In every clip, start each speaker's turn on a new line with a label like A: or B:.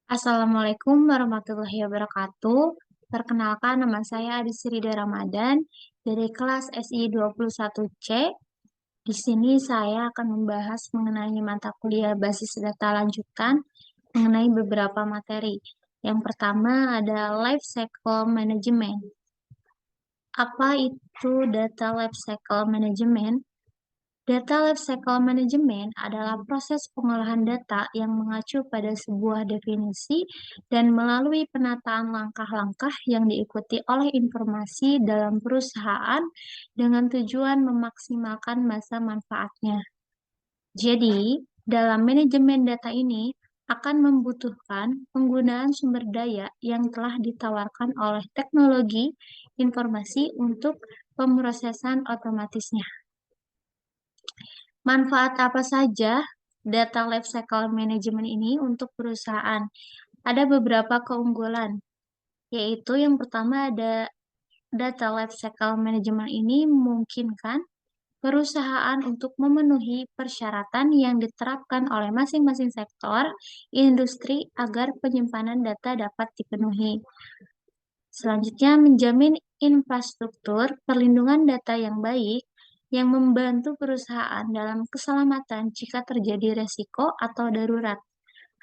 A: Assalamualaikum warahmatullahi wabarakatuh. Perkenalkan, nama saya Adisri Ramadan dari kelas SI 21C. Di sini saya akan membahas mengenai mata kuliah basis data lanjutan mengenai beberapa materi. Yang pertama ada Life Cycle Management. Apa itu Data Life Cycle Management? Data Lifecycle Management adalah proses pengolahan data yang mengacu pada sebuah definisi dan melalui penataan langkah-langkah yang diikuti oleh informasi dalam perusahaan dengan tujuan memaksimalkan masa manfaatnya. Jadi, dalam manajemen data ini akan membutuhkan penggunaan sumber daya yang telah ditawarkan oleh teknologi informasi untuk pemrosesan otomatisnya. Manfaat apa saja data lifecycle management ini untuk perusahaan? Ada beberapa keunggulan, yaitu yang pertama ada data lifecycle management ini memungkinkan perusahaan untuk memenuhi persyaratan yang diterapkan oleh masing-masing sektor industri agar penyimpanan data dapat dipenuhi. Selanjutnya, menjamin infrastruktur perlindungan data yang baik yang membantu perusahaan dalam keselamatan jika terjadi resiko atau darurat.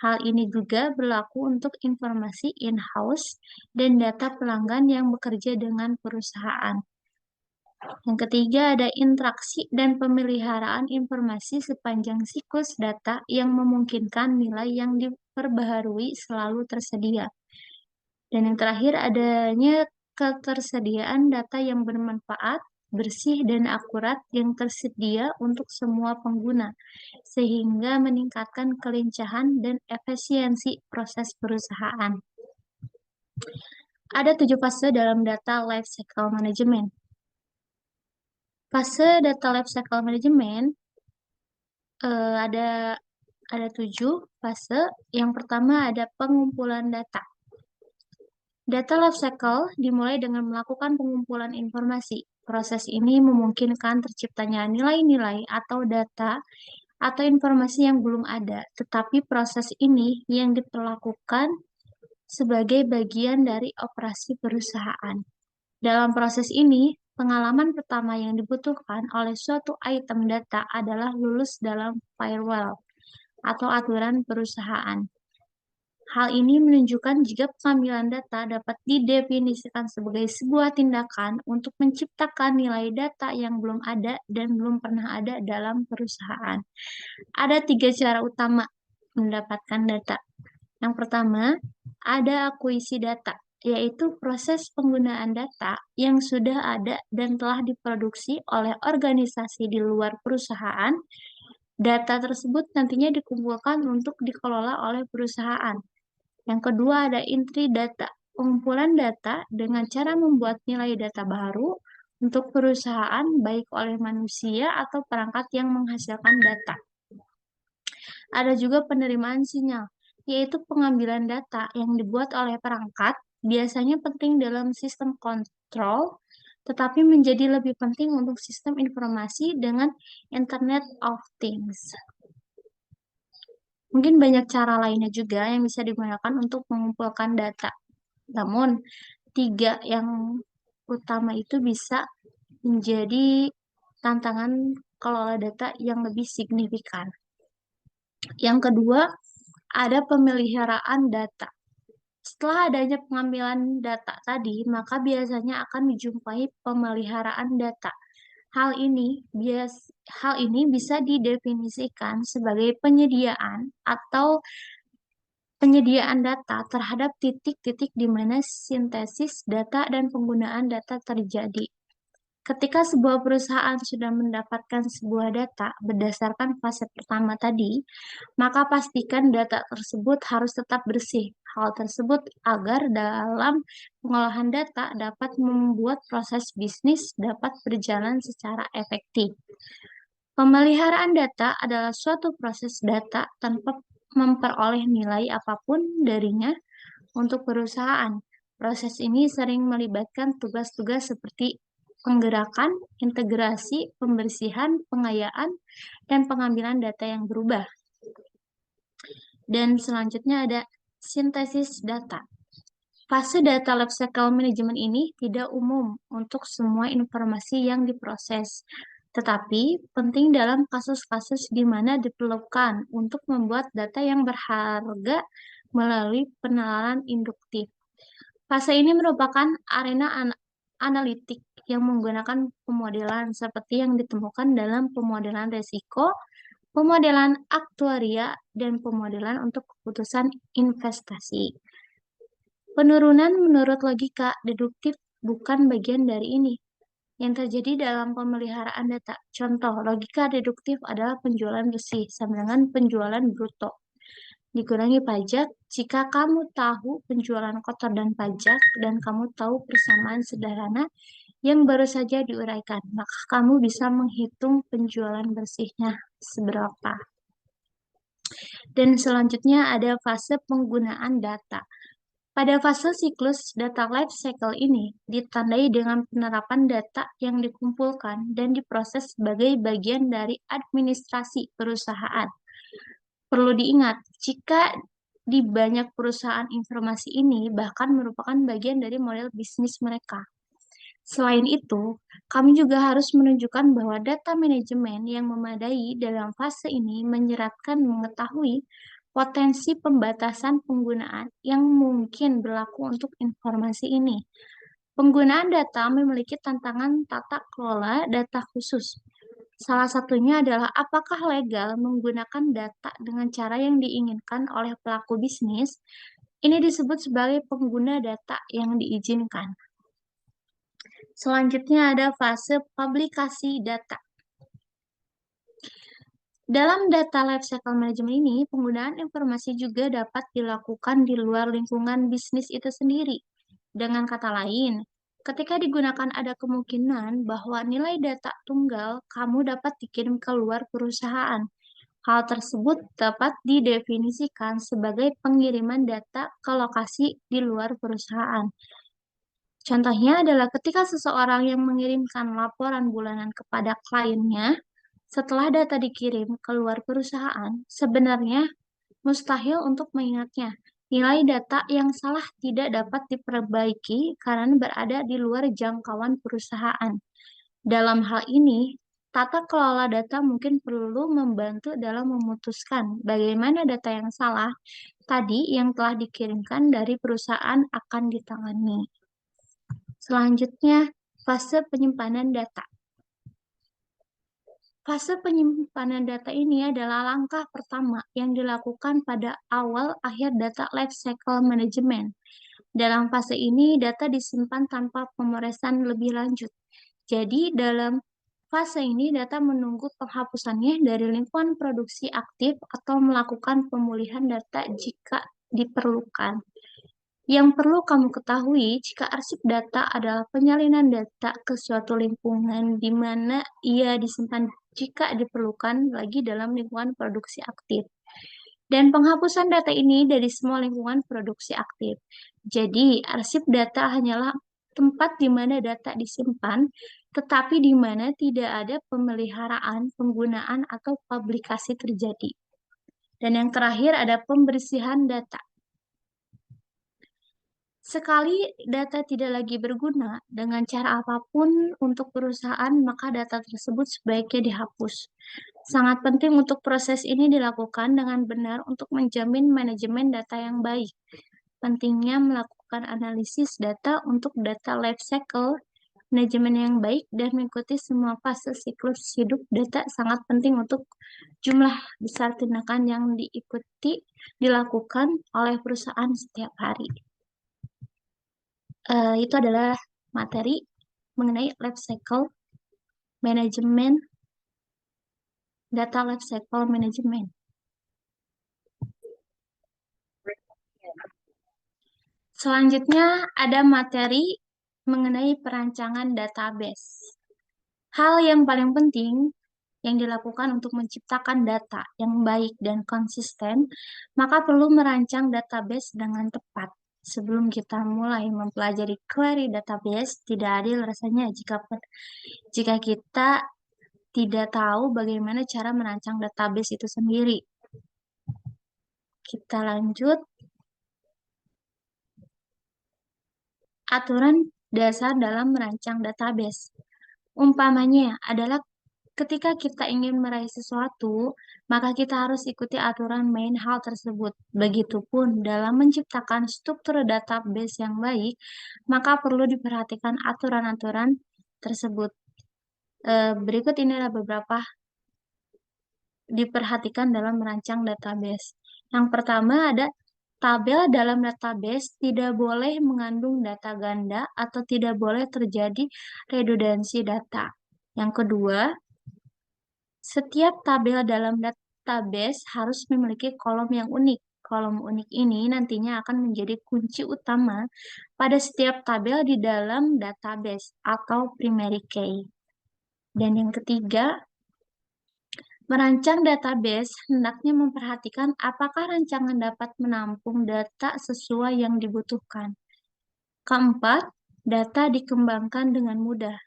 A: Hal ini juga berlaku untuk informasi in-house dan data pelanggan yang bekerja dengan perusahaan. Yang ketiga ada interaksi dan pemeliharaan informasi sepanjang siklus data yang memungkinkan nilai yang diperbaharui selalu tersedia. Dan yang terakhir adanya ketersediaan data yang bermanfaat, bersih, dan akurat yang tersedia untuk semua pengguna, sehingga meningkatkan kelincahan dan efisiensi proses perusahaan. Ada 7 fase dalam data lifecycle management. Fase data lifecycle management ada 7 fase. Yang pertama ada pengumpulan data. Data lifecycle dimulai dengan melakukan pengumpulan informasi. Proses ini memungkinkan terciptanya nilai-nilai atau data atau informasi yang belum ada, tetapi proses ini yang diperlakukan sebagai bagian dari operasi perusahaan. Dalam proses ini, pengalaman pertama yang dibutuhkan oleh suatu item data adalah lulus dalam firewall atau aturan perusahaan. Hal ini menunjukkan jika pengambilan data dapat didefinisikan sebagai sebuah tindakan untuk menciptakan nilai data yang belum ada dan belum pernah ada dalam perusahaan. Ada 3 cara utama mendapatkan data. Yang pertama, ada akuisisi data, yaitu proses penggunaan data yang sudah ada dan telah diproduksi oleh organisasi di luar perusahaan. Data tersebut nantinya dikumpulkan untuk dikelola oleh perusahaan. Yang kedua ada entry data, pengumpulan data dengan cara membuat nilai data baru untuk perusahaan baik oleh manusia atau perangkat yang menghasilkan data. Ada juga penerimaan sinyal, yaitu pengambilan data yang dibuat oleh perangkat, biasanya penting dalam sistem kontrol, tetapi menjadi lebih penting untuk sistem informasi dengan Internet of Things. Mungkin banyak cara lainnya juga yang bisa digunakan untuk mengumpulkan data. Namun, 3 yang utama itu bisa menjadi tantangan kelola data yang lebih signifikan. Yang kedua, ada pemeliharaan data. Setelah adanya pengambilan data tadi, maka biasanya akan dijumpai pemeliharaan data. Hal ini bisa didefinisikan sebagai penyediaan data terhadap titik-titik di mana sintesis data dan penggunaan data terjadi. Ketika sebuah perusahaan sudah mendapatkan sebuah data berdasarkan fase pertama tadi, maka pastikan data tersebut harus tetap bersih. Hal tersebut agar dalam pengolahan data dapat membuat proses bisnis dapat berjalan secara efektif. Pemeliharaan data adalah suatu proses data tanpa memperoleh nilai apapun darinya untuk perusahaan. Proses ini sering melibatkan tugas-tugas seperti penggerakan, integrasi, pembersihan, pengayaan, dan pengambilan data yang berubah. Dan selanjutnya ada Sintesis data. Fase data lifecycle management ini tidak umum untuk semua informasi yang diproses, tetapi penting dalam kasus-kasus di mana diperlukan untuk membuat data yang berharga melalui penalaran induktif. Fase ini merupakan arena analitik yang menggunakan pemodelan seperti yang ditemukan dalam pemodelan risiko, pemodelan aktuaria, dan pemodelan untuk keputusan investasi. Penurunan menurut logika deduktif bukan bagian dari ini yang terjadi dalam pemeliharaan data. Contoh, logika deduktif adalah penjualan bersih sama dengan penjualan bruto. Dikurangi pajak jika kamu tahu penjualan kotor dan pajak dan kamu tahu persamaan sederhana yang baru saja diuraikan, maka kamu bisa menghitung penjualan bersihnya seberapa. Dan selanjutnya ada fase penggunaan data. Pada fase siklus data life cycle ini ditandai dengan penerapan data yang dikumpulkan dan diproses sebagai bagian dari administrasi perusahaan. Perlu diingat, jika di banyak perusahaan informasi ini bahkan merupakan bagian dari model bisnis mereka. Selain itu, kami juga harus menunjukkan bahwa data manajemen yang memadai dalam fase ini menyeratkan mengetahui potensi pembatasan penggunaan yang mungkin berlaku untuk informasi ini. Penggunaan data memiliki tantangan tata kelola data khusus. Salah satunya adalah apakah legal menggunakan data dengan cara yang diinginkan oleh pelaku bisnis. Ini disebut sebagai pengguna data yang diizinkan. Selanjutnya ada fase publikasi data. Dalam data lifecycle management ini, penggunaan informasi juga dapat dilakukan di luar lingkungan bisnis itu sendiri. Dengan kata lain, ketika digunakan ada kemungkinan bahwa nilai data tunggal kamu dapat dikirim ke luar perusahaan. Hal tersebut dapat didefinisikan sebagai pengiriman data ke lokasi di luar perusahaan. Contohnya adalah ketika seseorang yang mengirimkan laporan bulanan kepada kliennya, setelah data dikirim ke luar perusahaan, sebenarnya mustahil untuk mengingatnya. Nilai data yang salah tidak dapat diperbaiki karena berada di luar jangkauan perusahaan. Dalam hal ini, tata kelola data mungkin perlu membantu dalam memutuskan bagaimana data yang salah tadi yang telah dikirimkan dari perusahaan akan ditangani. Selanjutnya, fase penyimpanan data. Fase penyimpanan data ini adalah langkah pertama yang dilakukan pada awal akhir data lifecycle management. Dalam fase ini, data disimpan tanpa pemrosesan lebih lanjut. Jadi, dalam fase ini, data menunggu penghapusannya dari lingkungan produksi aktif atau melakukan pemulihan data jika diperlukan. Yang perlu kamu ketahui, jika arsip data adalah penyalinan data ke suatu lingkungan di mana ia disimpan jika diperlukan lagi dalam lingkungan produksi aktif. Dan penghapusan data ini dari semua lingkungan produksi aktif. Jadi, arsip data hanyalah tempat di mana data disimpan, tetapi di mana tidak ada pemeliharaan, penggunaan, atau publikasi terjadi. Dan yang terakhir ada pembersihan data. Sekali data tidak lagi berguna dengan cara apapun untuk perusahaan, maka data tersebut sebaiknya dihapus. Sangat penting untuk proses ini dilakukan dengan benar untuk menjamin manajemen data yang baik. Pentingnya melakukan analisis data untuk data life cycle, manajemen yang baik, dan mengikuti semua fase siklus hidup data sangat penting untuk jumlah besar tindakan yang dilakukan oleh perusahaan setiap hari. Itu adalah materi mengenai life cycle management, data life cycle management. Selanjutnya ada materi mengenai perancangan database. Hal yang paling penting yang dilakukan untuk menciptakan data yang baik dan konsisten, maka perlu merancang database dengan tepat. Sebelum kita mulai mempelajari query database, tidak adil rasanya jika kita tidak tahu bagaimana cara merancang database itu sendiri. Kita lanjut. aturan dasar dalam merancang database. Umpamanya adalah ketika kita ingin meraih sesuatu, maka kita harus ikuti aturan main hal tersebut. Begitupun dalam menciptakan struktur database yang baik, maka perlu diperhatikan aturan-aturan tersebut. Berikut inilah beberapa diperhatikan dalam merancang database. Yang pertama ada tabel dalam database tidak boleh mengandung data ganda atau tidak boleh terjadi redundansi data. Yang kedua, setiap tabel dalam database harus memiliki kolom yang unik. Kolom unik ini nantinya akan menjadi kunci utama pada setiap tabel di dalam database atau primary key. Dan yang ketiga, merancang database hendaknya memperhatikan apakah rancangan dapat menampung data sesuai yang dibutuhkan. Keempat, data dikembangkan dengan mudah.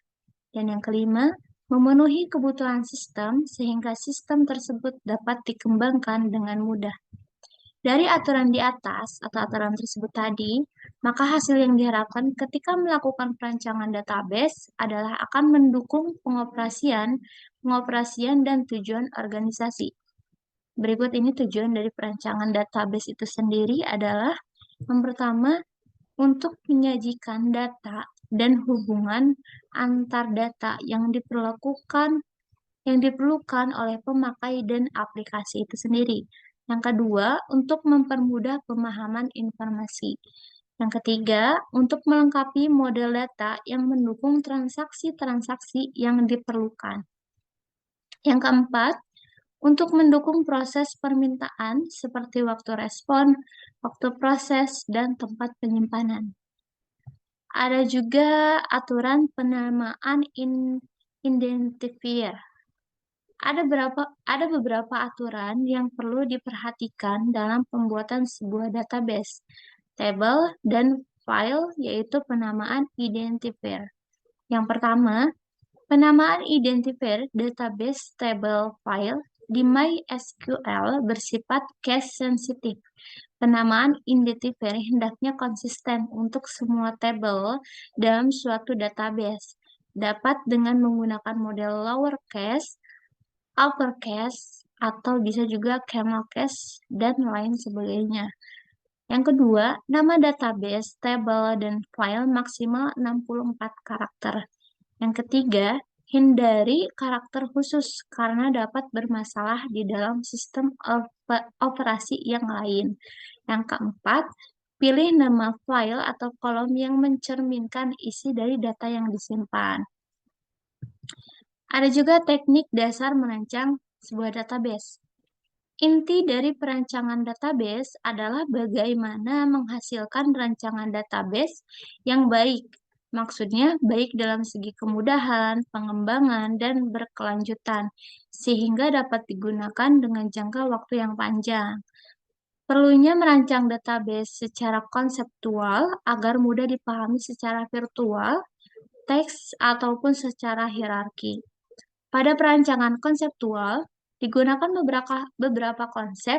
A: Dan yang kelima, memenuhi kebutuhan sistem sehingga sistem tersebut dapat dikembangkan dengan mudah. Dari aturan di atas atau aturan tersebut tadi, maka hasil yang diharapkan ketika melakukan perancangan database adalah akan mendukung pengoperasian dan tujuan organisasi. Berikut ini tujuan dari perancangan database itu sendiri adalah yang pertama, untuk menyajikan data dan hubungan antar data yang diperlukan oleh pemakai dan aplikasi itu sendiri. Yang kedua, untuk mempermudah pemahaman informasi. Yang ketiga, untuk melengkapi model data yang mendukung transaksi-transaksi yang diperlukan. Yang keempat, untuk mendukung proses permintaan seperti waktu respon, waktu proses, dan tempat penyimpanan. Ada juga aturan penamaan identifier. Ada beberapa aturan yang perlu diperhatikan dalam pembuatan sebuah database, table, dan file, yaitu penamaan identifier. Yang pertama, penamaan identifier database table file di MySQL bersifat case sensitive. Penamaan identifier hendaknya konsisten untuk semua tabel dalam suatu database, dapat dengan menggunakan model lowercase, uppercase, atau bisa juga camel case, dan lain sebagainya. Yang kedua, nama database, table, dan file maksimal 64 karakter. Yang ketiga, hindari karakter khusus karena dapat bermasalah di dalam sistem operasi yang lain. Yang keempat, pilih nama file atau kolom yang mencerminkan isi dari data yang disimpan. Ada juga teknik dasar merancang sebuah database. Inti dari perancangan database adalah bagaimana menghasilkan rancangan database yang baik. Maksudnya baik dalam segi kemudahan, pengembangan, dan berkelanjutan, sehingga dapat digunakan dengan jangka waktu yang panjang. Perlunya merancang database secara konseptual agar mudah dipahami secara virtual, teks, ataupun secara hierarki. Pada perancangan konseptual, digunakan beberapa konsep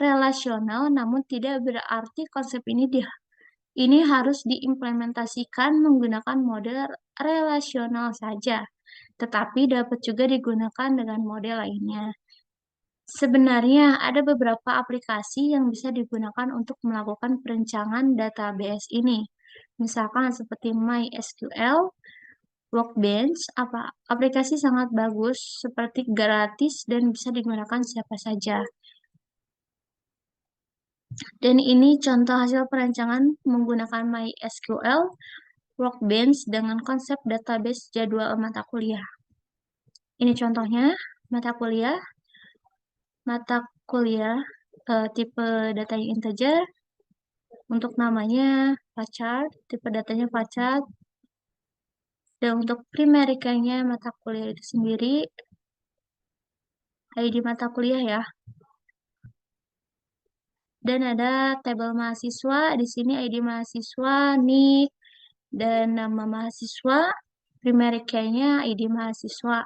A: relasional, namun tidak berarti konsep ini harus diimplementasikan menggunakan model relasional saja, tetapi dapat juga digunakan dengan model lainnya. Sebenarnya ada beberapa aplikasi yang bisa digunakan untuk melakukan perancangan database ini. Misalkan seperti MySQL, Workbench, aplikasi sangat bagus, seperti gratis dan bisa digunakan siapa saja. Dan ini contoh hasil perancangan menggunakan MySQL, Workbench dengan konsep database jadwal mata kuliah. Ini contohnya mata kuliah tipe datanya integer, untuk namanya varchar, tipe datanya varchar, dan untuk primary key-nya mata kuliah itu sendiri, ID mata kuliah ya. Dan ada tabel mahasiswa, di sini ID mahasiswa, NIK, dan nama mahasiswa, primary key-nya ID mahasiswa.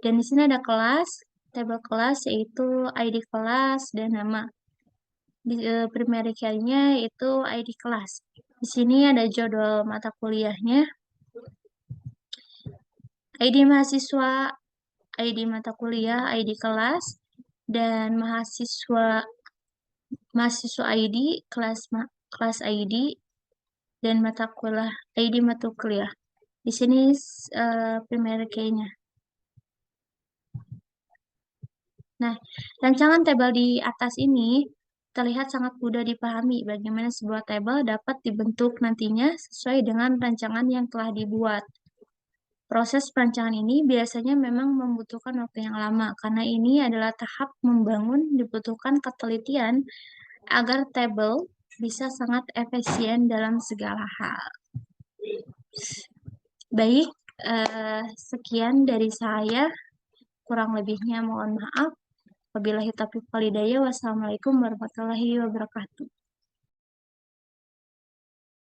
A: Dan di sini ada kelas, tabel kelas yaitu ID kelas dan nama. primary key-nya itu ID kelas. Di sini ada jadwal mata kuliahnya, ID mahasiswa, ID mata kuliah, ID kelas, dan mahasiswa ID, kelas ID, dan mata kuliah ID mata kuliah. Di sini primary key-nya. Nah, rancangan tabel di atas ini terlihat sangat mudah dipahami bagaimana sebuah tabel dapat dibentuk nantinya sesuai dengan rancangan yang telah dibuat. Proses perancangan ini biasanya memang membutuhkan waktu yang lama karena ini adalah tahap membangun dibutuhkan ketelitian agar tabel bisa sangat efisien dalam segala hal. Baik, sekian dari saya. Kurang lebihnya mohon maaf. Wabillahi taufiq walhidayah. Wassalamualaikum warahmatullahi wabarakatuh.